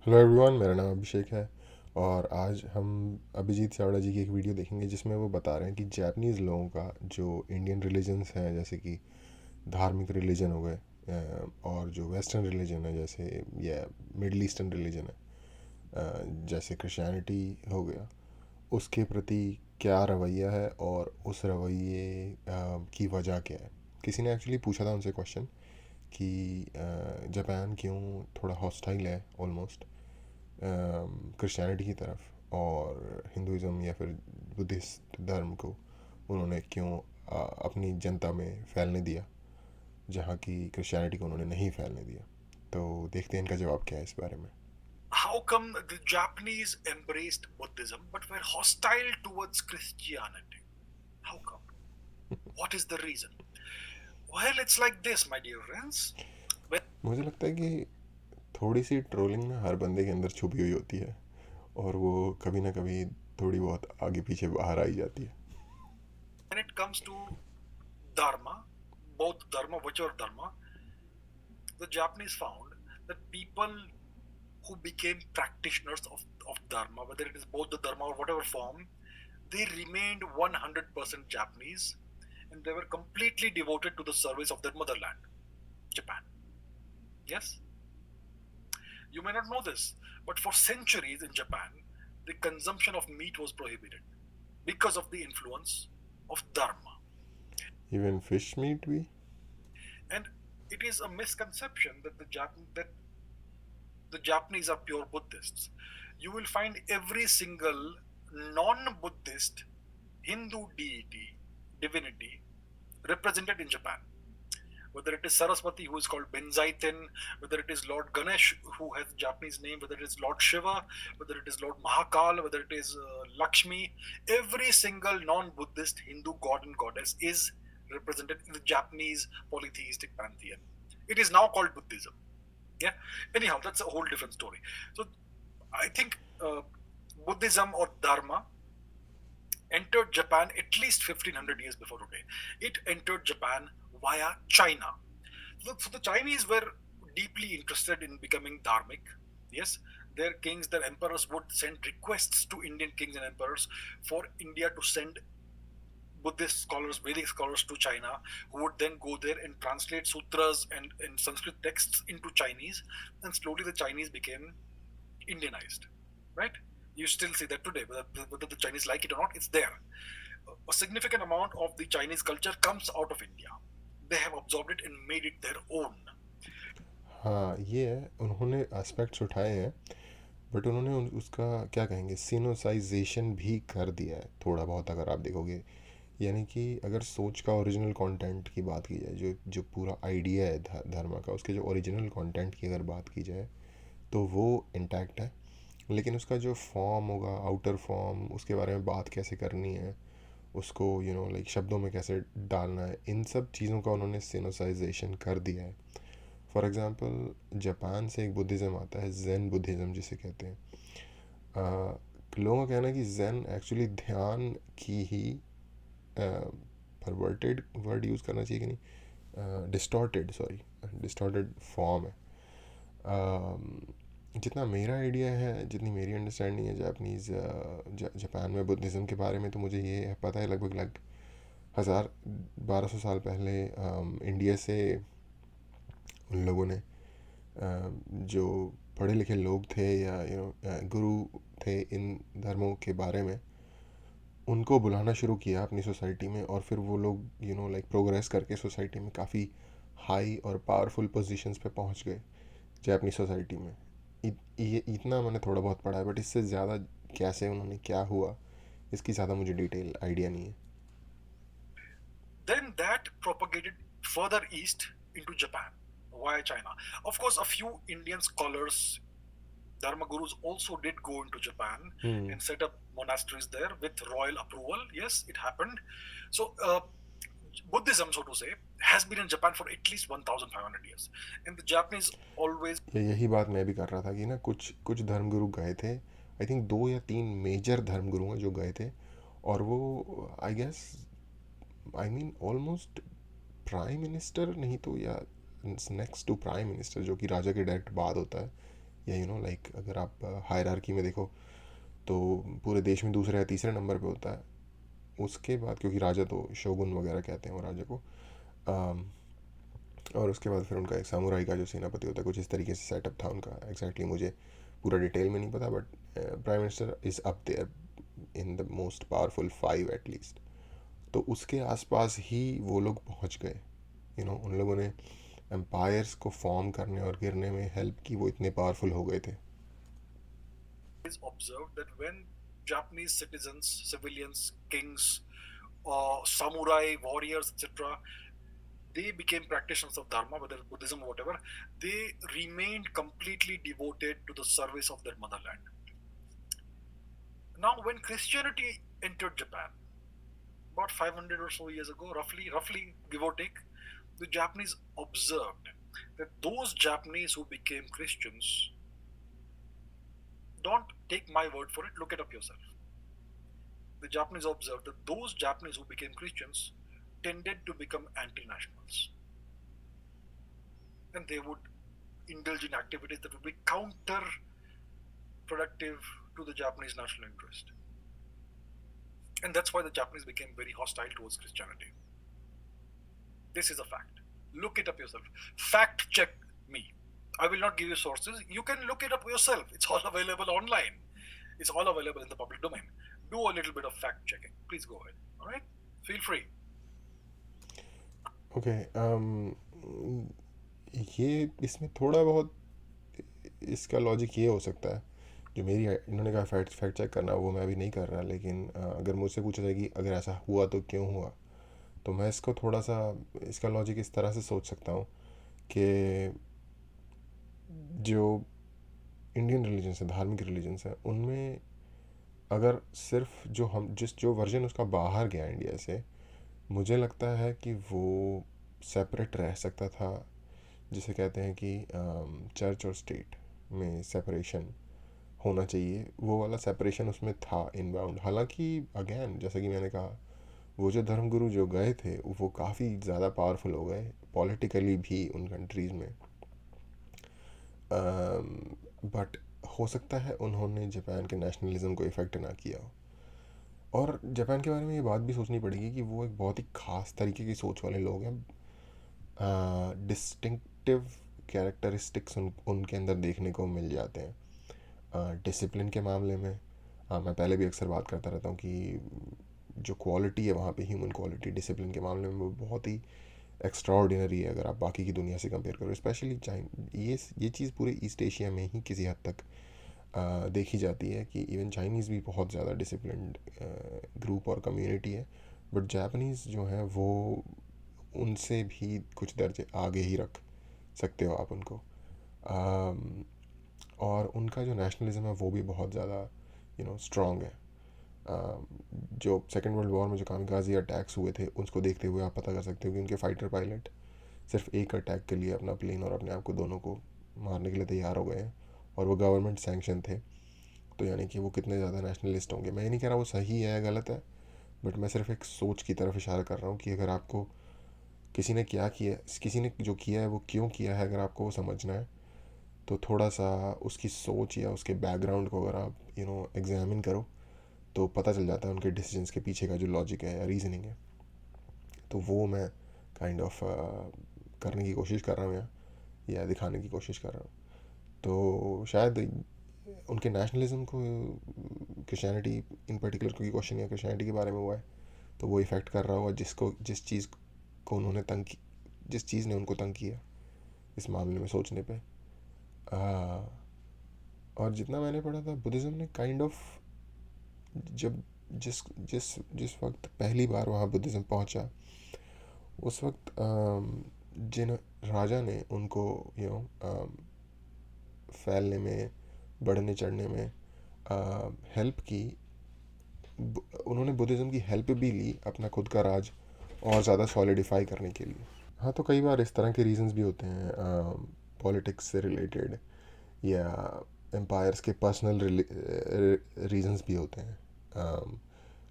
Hello everyone, मेरा नाम अभिषेक है। और आज हम अभिजीत चावड़ा जी की एक वीडियो देखेंगे जिसमें वो बता रहे हैं कि जापानीज़ लोगों का जो इंडियन रिलीजन्स हैं, जैसे कि धार्मिक रिलीजन हो गए, और जो वेस्टर्न रिलीजन है जैसे या मिडल ईस्टर्न रिलीजन है, जैसे क्रिश्चियनिटी हो गया, उसके प्रति क्या रवैया है और उस रवैये की वजह क्या है। किसी ने एक्चुअली पूछा था उनसे क्वेश्चन कि जापान क्यों थोड़ा हॉस्टाइल है ऑलमोस्ट क्रिश्चियनिटी की तरफ, और हिंदुज़म या फिर बुद्धिस्ट धर्म को उन्होंने क्यों अपनी जनता में फैलने दिया, जहाँ की क्रिश्चियनिटी को उन्होंने नहीं फैलने दिया। तो देखते हैं इनका जवाब क्या है इस बारे में। How come the Japanese embraced Buddhism but were hostile towards Christianity? How come? What is the reason? Well, it's like this, my dear friends. When मुझे लगता है कि थोड़ी सी ट्रोलिंग ना हर बंदे के अंदर छुपी हुई होती है, और वो कभी ना कभी थोड़ी बहुत आगे पीछे बाहर आई जाती है। it comes to Dharma, both Dharma, whichever Dharma, the Japanese found that people who became practitioners of Dharma, whether it is both the Dharma or whatever form, they remained 100% Japanese and they were completely devoted to the service of their motherland, Japan. Yes? You may not know this, but for centuries in Japan, the consumption of meat was prohibited because of the influence of Dharma. Even fish meet भी। And it is a misconception that the Japanese are pure Buddhists. You will find every single non-Buddhist Hindu divinity represented in Japan. Whether it is Saraswati, who is called Benzaiten, whether it is Lord Ganesh, who has a Japanese name, whether it is Lord Shiva, whether it is Lord Mahakal, whether it is Lakshmi, every single non-Buddhist Hindu god and goddess is represented in the Japanese polytheistic pantheon. It is now called Buddhism. Yeah. Anyhow, that's a whole different story. So I think Buddhism or Dharma entered Japan at least 1500 years before today. It entered Japan via China. So the Chinese were deeply interested in becoming dharmic. Yes, their kings, their emperors would send requests to Indian kings and emperors for India to send Buddhist scholars, Vedic scholars to China, who would then go there and translate sutras and Sanskrit texts into Chinese. And slowly the Chinese became Indianized, right? You still see that today, whether the Chinese like it or not, it's there. A significant amount of the Chinese culture comes out of India. They have absorbed it and made it their own. हाँ, ये है, उन्होंने aspects उठाए हैं, but उन्होंने उसका क्या कहेंगे, सिनोसाइजेशन भी कर दिया है थोड़ा बहुत, अगर आप देखोगे। यानी कि अगर सोच का ओरिजिनल कंटेंट की बात की जाए, जो जो पूरा आइडिया है धर्म का, उसके जो ओरिजिनल कंटेंट की अगर बात की जाए तो वो इंटैक्ट है। लेकिन उसका जो फॉर्म होगा, आउटर फॉर्म, उसके बारे में बात कैसे करनी है, उसको लाइक शब्दों में कैसे डालना है, इन सब चीज़ों का उन्होंने सिनोसाइजेशन कर दिया है। फॉर एग्ज़ाम्पल, जापान से एक बुद्धिज़्म आता है, जैन बुद्धिज़्म जिसे कहते हैं। लोगों का कहना है कि जैन एक्चुअली ध्यान की ही परवर्टेड वर्ड यूज़ करना चाहिए कि नहीं, डिस्टॉर्टेड, सॉरी, डिस्टॉर्टेड फॉर्म है। जितना मेरा आइडिया है, जितनी मेरी अंडरस्टैंडिंग है जापानीज़ जापान में बुद्धिज़्म के बारे में, तो मुझे ये पता है लगभग 1000-1200 साल पहले इंडिया से उन लोगों ने जो पढ़े लिखे लोग थे या गुरु थे इन धर्मों के बारे में, उनको बुलाना शुरू किया अपनी सोसाइटी में, और फिर वो लोग लाइक प्रोग्रेस करके सोसाइटी में काफ़ी हाई और पावरफुल पोजीशंस पे पहुंच गए जापानी सोसाइटी में। ये इतना मैंने थोड़ा बहुत पढ़ा है, बट इससे ज़्यादा कैसे उन्होंने क्या हुआ, इसकी ज़्यादा मुझे डिटेल आइडिया नहीं है। Then that propagated further east into Japan via China. Of course, a few Indian scholars, Dharma gurus, also did go into Japan and set up monasteries there with royal approval. Yes, it happened. So, Buddhism, so to say, has been in Japan for at least 1500 years. And the Japanese always यही बात मैं भी कर रहा था कि ना कुछ कुछ धर्मगुरु गए थे। आई थिंक 2 या 3 मेजर धर्मगुरु हैं जो गए थे, और वो I guess, I mean almost prime minister नहीं तो, या नेक्स्ट टू प्राइम मिनिस्टर, जो कि राजा के डायरेक्ट बाद होता है, या लाइक अगर आप हायरार्की में देखो तो पूरे देश में दूसरे या तीसरे नंबर पे होता है। उसके बाद क्योंकि राजा तो शोगुन वगैरह कहते हैं वो राजा को, अम, और उसके बाद फिर उनका एक सामुराई का जो सेनापति होता है, कुछ इस तरीके से सेटअप था उनका। एग्जैक्टली मुझे पूरा डिटेल में नहीं पता, but prime minister is up there in the most powerful 5 at least. तो उसके आसपास ही वो लोग पहुंच गए। उन लोगों ने एम्पायर्स को फॉर्म करने और गिरने में हेल्प की, वो इतने पावरफुल हो गए थे। Is observed that when Japanese citizens, civilians, kings, samurai, warriors, etc., they became practitioners of Dharma, whether Buddhism or whatever, they remained completely devoted to the service of their motherland. Now, when Christianity entered Japan, about 500 or so years ago, roughly give or take, the Japanese observed that those Japanese who became Christians, don't take my word for it, look it up yourself. The Japanese observed that those Japanese who became Christians tended to become anti-nationals. And they would indulge in activities that would be counterproductive to the Japanese national interest. And that's why the Japanese became very hostile towards Christianity. This is a fact. Look it up yourself. Fact check me. I will not give you sources. You can look it up yourself. It's all available online. It's all available in the public domain. Do a little bit of fact checking. Please go ahead. All right? Feel free. Okay, ये इसमें थोड़ा बहुत इसका logic ये हो सकता है, जो मेरी इन्होंने कहा फैक्ट चेक करना, वो मैं अभी नहीं कर रहा, लेकिन अगर मुझसे पूछा जाए कि अगर ऐसा हुआ तो क्यों हुआ, तो मैं इसको थोड़ा सा, इसका लॉजिक इस तरह से सोच सकता हूँ कि जो इंडियन रिलीजन्स है, धार्मिक रिलीजन्स है, उनमें अगर सिर्फ जो वर्जन उसका बाहर गया इंडिया से, मुझे लगता है कि वो सेपरेट रह सकता था, जिसे कहते हैं कि चर्च और स्टेट में सेपरेशन होना चाहिए। वो वाला सेपरेशन उसमें था इनबाउंड। हालांकि अगेन जैसा कि मैंने कहा, वो जो धर्मगुरु जो गए थे वो काफ़ी ज़्यादा पावरफुल हो गए पॉलिटिकली भी उन कंट्रीज़ में, बट हो सकता है उन्होंने जापान के नेशनलिज्म को इफ़ेक्ट ना किया हो। और जापान के बारे में ये बात भी सोचनी पड़ेगी कि वो एक बहुत ही ख़ास तरीके की सोच वाले लोग हैं। डिस्टिंक्टिव कैरेक्टरिस्टिक्स उनके अंदर देखने को मिल जाते हैं। डिसिप्लिन के मामले में मैं पहले भी अक्सर बात करता रहता हूँ कि जो क्वालिटी है वहाँ पे, ह्यूमन क्वालिटी, डिसिप्लिन के मामले में वो बहुत ही एक्स्ट्राऑर्डिनरी है अगर आप बाकी की दुनिया से कंपेयर करो। स्पेशली ये चीज़ पूरे ईस्ट एशिया में ही किसी हद तक देखी जाती है कि इवन चाइनीज़ भी बहुत ज़्यादा डिसिप्लिन्ड ग्रुप और कम्युनिटी है, बट जापानीज़ जो हैं वो उनसे भी कुछ दर्जे आगे ही रख सकते हो आप उनको। और उनका जो नेशनलिज्म है वो भी बहुत ज़्यादा स्ट्रॉन्ग है। जो सेकेंड वर्ल्ड वॉर में जो कामिकाज़ी अटैक्स हुए थे, उसको देखते हुए आप पता कर सकते हो कि उनके फाइटर पायलट सिर्फ एक अटैक के लिए अपना प्लेन और अपने आप को दोनों को मारने के लिए तैयार हो गए हैं, और वो गवर्नमेंट सैंक्शन थे। तो यानी कि वो कितने ज़्यादा नेशनलिस्ट होंगे। मैं ये नहीं कह रहा वो सही है या गलत है, बट मैं सिर्फ एक सोच की तरफ इशारा कर रहा हूँ कि अगर आपको किसी ने जो किया है वो क्यों किया है, अगर आपको वो समझना है, तो थोड़ा सा उसकी सोच या उसके बैकग्राउंड को अगर आप एग्जामिन करो, तो पता चल जाता है उनके डिसीजंस के पीछे का जो लॉजिक है या रीजनिंग है। तो वो मैं काइंड ऑफ करने की कोशिश कर रहा हूँ या दिखाने की कोशिश कर रहा हूँ। तो शायद उनके नेशनलिज्म को क्रिश्चियनिटी इन पर्टिकुलर कोई क्वेश्चन या क्रिश्चियनिटी के बारे में हुआ है, तो वो इफ़ेक्ट कर रहा होगा जिस चीज़ को उन्होंने जिस चीज़ ने उनको तंग किया इस मामले में सोचने पे। और जितना मैंने पढ़ा था, बुद्धिज़्म ने काइंड ऑफ जब जिस जिस जिस वक्त पहली बार वहाँ बुद्धिज़्म पहुँचा, उस वक्त जिन राजा ने उनको फैलने में, बढ़ने चढ़ने में हेल्प की, उन्होंने बुद्धिज़्म की हेल्प भी ली अपना खुद का राज और ज़्यादा सॉलिडिफाई करने के लिए। हाँ, तो कई बार इस तरह के रीजंस भी होते हैं पॉलिटिक्स से रिलेटेड, या एम्पायर्स के पर्सनल रीजंस भी होते हैं।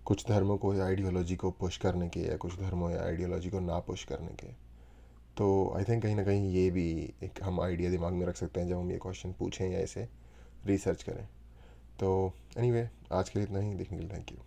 कुछ धर्मों को या आइडियोलॉजी को पुश करने के, या कुछ धर्मों या आइडियोलॉजी को ना पुश करने के। तो आई थिंक कहीं ना कहीं ये भी एक हम आइडिया दिमाग में रख सकते हैं जब हम ये क्वेश्चन पूछें या इसे रिसर्च करें. तो एनीवे, आज के लिए इतना ही. देखने के लिए थैंक यू.